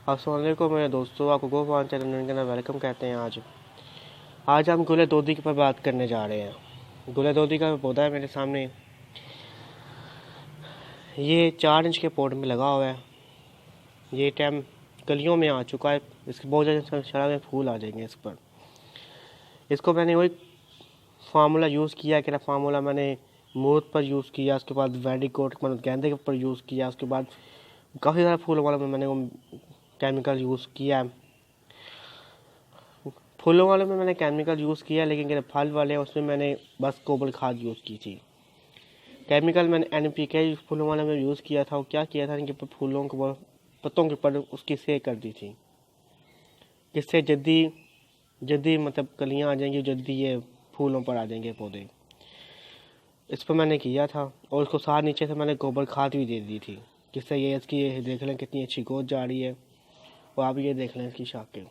अस्सलाम वालेकुम मेरे दोस्तों, आपको गो फार्म चैनल के अंदर वेलकम कहते हैं। आज हम गुले दोधी पर बात करने जा रहे हैं। गुले दोधी का पौधा है मेरे सामने, ये 4 इंच के पॉट में लगा हुआ है। ये टाइम कलियों में आ चुका है, इसके बहुत ज़्यादा शरा में फूल आ जाएंगे इस पर। इसको मैंने वही फार्मूला यूज़ किया कि फार्मूला मैंने मूर्त पर यूज़ किया, उसके बाद वेडिकोट मतलब गेंदे के ऊपर यूज़ किया, उसके बाद काफ़ी ज़्यादा फूल वाला मैंने वो केमिकल यूज़ किया। फूलों वाले में मैंने केमिकल यूज़ किया, लेकिन फल वाले उसमें मैंने बस गोबर खाद यूज़ की थी। केमिकल मैंने NPK फूलों वाले में यूज़ किया था। वो क्या किया था, इनके ऊपर फूलों के पत्तों के ऊपर उसकी सेक कर दी थी, जिससे जल्दी मतलब कलियाँ आ जाएंगी, जल्दी ये फूलों पर आ जाएंगे पौधे। इस पर मैंने किया था और उसको साथ नीचे से मैंने गोबर खाद भी दे दी थी, जिससे ये इसकी देख लें कितनी अच्छी ग्रोथ जा रही है। और आप ये देख लें इसकी शाखें,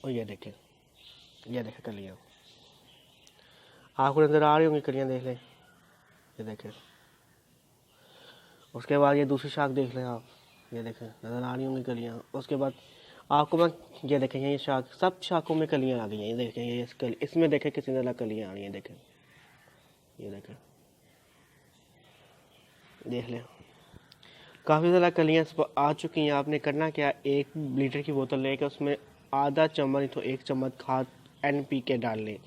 और ये देखें कलियाँ आपको नज़र आ रही होंगी, कलियाँ देख लें, ये देखें। उसके बाद ये दूसरी शाख देख लें आप, ये देखें नज़र आ रही होंगी कलियाँ। उसके बाद आपको मैं ये देखें, ये शाख, सब शाखों में कलियाँ आ गई हैं। ये देखें, ये इसमें देखें कितनी ज़्यादा कलियाँ आ रही हैं, देखें, ये देखें, देख लें काफ़ी ज़्यादा कलियाँ इस पर आ चुकी हैं। आपने करना क्या, 1 लीटर की बोतल लेकर उसमें आधा चम्मच तो 1 चम्मच खाद NPK डाल लें।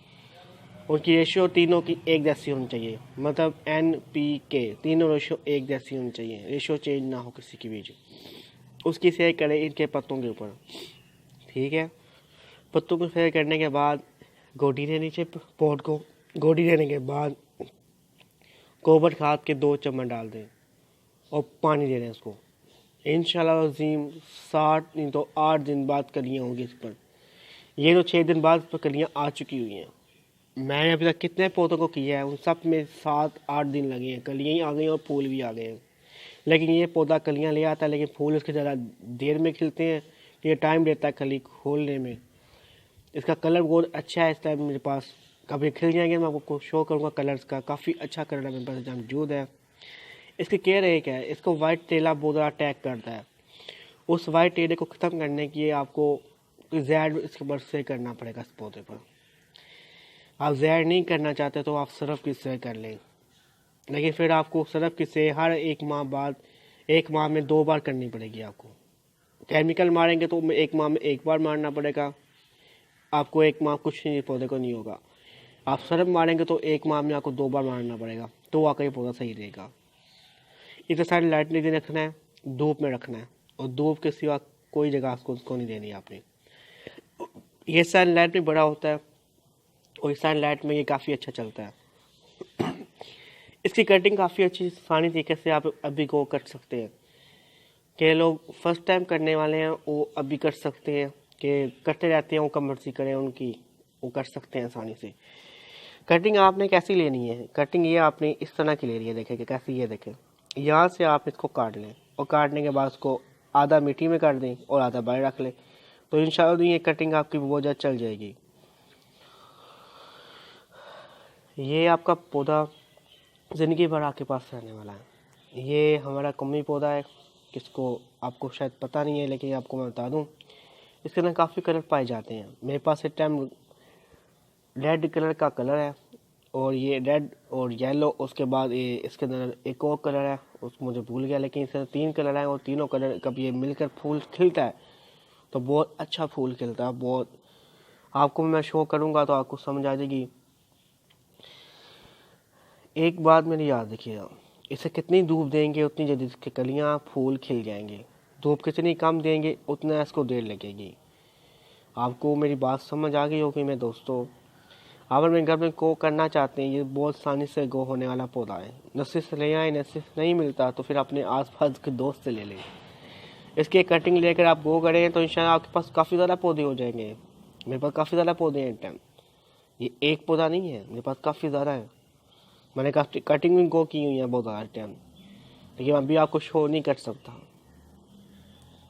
उनकी रेशियो तीनों की एक जैसी होनी चाहिए, मतलब NPK तीनों रेशियो एक जैसी होनी चाहिए, रेशियो चेंज ना हो किसी की बीच। उसकी सेक करें इनके पत्तों के ऊपर, ठीक है। पत्तों को सेक करने के बाद गोडी देने नीचे पॉट को, गोडी देने के बाद गोबर खाद के 2 चम्मच डाल दें और पानी दे दें उसको। इंशाल्लाह अज़ीम 60 नहीं तो 8 दिन बाद कलियाँ होंगी इस पर। ये तो 6 दिन बाद इस पर कलियाँ आ चुकी हुई हैं। मैंने अभी तक कितने पौधों को किया है, उन सब में 7-8 दिन लगे हैं, कलियाँ ही आ गई और फूल भी आ गए हैं। लेकिन ये पौधा कलियाँ ले आता है, लेकिन फूल इसके ज़्यादा देर में खिलते हैं। ये टाइम लेता है कली खोलने में। इसका कलर बहुत अच्छा है इस टाइम मेरे पास। कभी खिल जाएंगे मैं आपको शो करूँगा कलर्स का, काफ़ी अच्छा कलर है मेरे पास मौजूद है। इसकी केयर एक है, इसको वाइट टेला बहुत ज़्यादा अटैक करता है। उस वाइट टेले को ख़त्म करने के लिए आपको जहर इसके ऊपर से करना पड़ेगा इस पौधे पर। आप जहर नहीं करना चाहते तो आप सरफ की स्प्रे कर लें, लेकिन फिर आपको सरफ की स्प्रे हर 1 माह बाद, 1 माह में 2 बार करनी पड़ेगी। आपको केमिकल मारेंगे तो 1 माह में 1 बार मारना पड़ेगा, आपको 1 माह कुछ नहीं, पौधे को नहीं होगा। आप सरफ मारेंगे तो 1 माह में आपको 2 बार मारना पड़ेगा, तो वाकई पौधा सही रहेगा। इतने सारे लाइट नहीं रखना है, धूप में रखना है, और धूप के सिवा कोई जगह उसको नहीं देनी आपने। ये सनलाइट में बड़ा होता है और सनलाइट में ये काफ़ी अच्छा चलता है। इसकी कटिंग काफ़ी अच्छी आसानी तरीके से आप अभी को कर सकते हैं। कि लोग फर्स्ट टाइम करने वाले हैं वो अभी कर सकते हैं, कि करते रहते हैं, वो कम मर्जी करें उनकी, वो कर सकते हैं आसानी से। कटिंग आपने कैसी लेनी है, कटिंग ये आपने इस तरह की ले रही है, देखें कि कैसी, ये देखें। यहाँ से आप इसको काट लें और काटने के बाद उसको आधा मिट्टी में काट दें और आधा बाहर रख लें, तो इंशाल्लाह ये कटिंग आपकी बहुत ज़्यादा चल जाएगी। ये आपका पौधा ज़िंदगी भर आपके पास रहने वाला है। ये हमारा कौमी पौधा है, किसको आपको शायद पता नहीं है, लेकिन आपको मैं बता दूं, इसके अंदर काफ़ी कलर पाए जाते हैं। मेरे पास इस टाइम रेड कलर का कलर है, और ये रेड और येलो, उसके बाद ये इसके अंदर एक और कलर है, उसको मुझे भूल गया, लेकिन इसके अंदर 3 कलर हैं, और तीनों कलर कब ये मिलकर फूल खिलता है तो बहुत अच्छा फूल खिलता है। बहुत आपको मैं शो करूँगा तो आपको समझ आ जाएगी। एक बात मेरी याद रखिएगा, इसे कितनी धूप देंगे उतनी जल्दी इसकी कलियाँ फूल खिल जाएंगे। धूप कितनी कम देंगे उतना इसको देर लगेगी। आपको मेरी बात समझ आ गई होगी मेरे दोस्तों। अगर मेरे घर में गो करना चाहते हैं, ये बहुत आसानी से गो होने वाला पौधा है। नस्सी से ले आए, नस्सी से नहीं मिलता तो फिर अपने आसपास के दोस्त से ले लें। इसकी कटिंग लेकर आप गो करें तो इंशाल्लाह आपके पास काफ़ी ज़्यादा पौधे हो जाएंगे। मेरे पास काफ़ी ज़्यादा पौधे हैं इस टाइम, ये एक पौधा नहीं है, मेरे पास काफ़ी ज़्यादा है। मैंने काफ़ी कटिंग भी गो की हुई है बहुत ज़्यादा टाइम, लेकिन अभी आपको शो नहीं कर सकता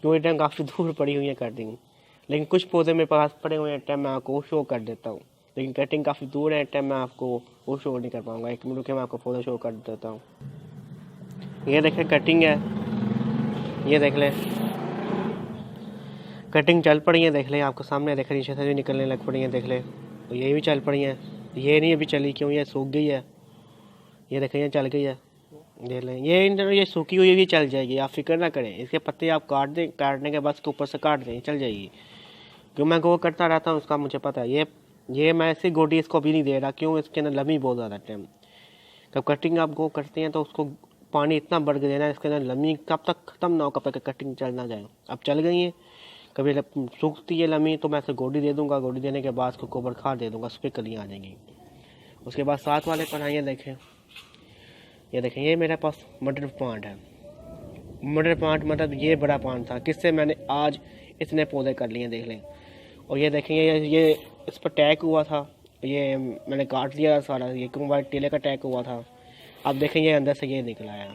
क्योंकि टाइम काफ़ी दूर पड़ी हुई है कटिंग। लेकिन कुछ पौधे मेरे पास पड़े हुए हैं टाइम, मैं आपको शो कर देता हूँ, लेकिन कटिंग काफ़ी दूर है टाइम, मैं आपको वो शो नहीं कर पाऊँगा। 1 मिनट के मैं आपको पौधा शो कर देता हूँ। ये देखें कटिंग है, ये देख लें, कटिंग चल पड़ी है, देख लें, आपको सामने देख नीचे से भी निकलने लग पड़ी हैं, देख लें। तो ये भी चल पड़ी हैं, ये नहीं अभी चली, क्यों, ये सूख गई है, ये देखें ये चल गई है, देख लें। ये सूखी हुई भी चल जाएगी, आप फिक्र ना करें। इसके पत्ते आप काट दें, काटने के बाद उसके ऊपर से काट दें, चल जाएगी। क्यों, मैं वो करता रहता हूँ, उसका मुझे पता है। ये मैं ऐसी गोटी इसको भी नहीं दे रहा, क्यों, इसके अंदर लमी बहुत ज़्यादा टाइम। जब कटिंग आप गो करते हैं तो उसको पानी इतना बढ़ के देना, इसके अंदर लमी कब तक ख़त्म ना हो, कब तक कटिंग चल ना जाए। अब चल गई है, कभी सूखती है लमी तो मैं इसे गोडी दे दूंगा, गोडी देने के बाद उसको गोबर खाद दे दूंगा, उस पर कलियाँ आ जाएंगी। उसके बाद साथ वाले पर आइए, देखें, ये देखें, ये मेरे पास मटर प्लांट है। मटर प्लांट मतलब ये बड़ा प्लांट था, किससे मैंने आज इतने पौधे कर लिए, देख लें। और ये देखें, ये इस पर टैग हुआ था, ये मैंने काट दिया सारा, ये क्यों टीले का टैग हुआ था। अब देखें ये अंदर से ये निकला है।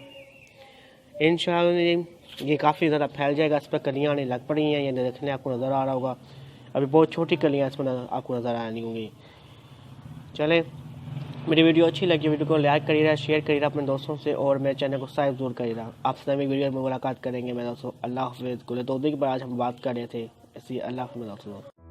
इंशाल्लाह ये काफ़ी ज़्यादा फैल जाएगा, इस पर कलियाँ आने लग पड़ी हैं, ये देखने आपको नज़र आ रहा होगा। अभी बहुत छोटी कलियाँ इस पर आपको नज़र आनी होंगी। चलें, मेरी वीडियो अच्छी लगी, वीडियो को लाइक करिएगा, शेयर करिएगा अपने दोस्तों से, और मेरे चैनल को सब्सक्राइब जरूर करिएगा। आपसे नई वीडियो में मुलाकात करेंगे मेरे दोस्तों। अल्लाह हाफ़िज़। कुल तौफीक पर आज हम बात कर रहे थे, इसी अल्लाह हाफ़िज़ दोस्तों।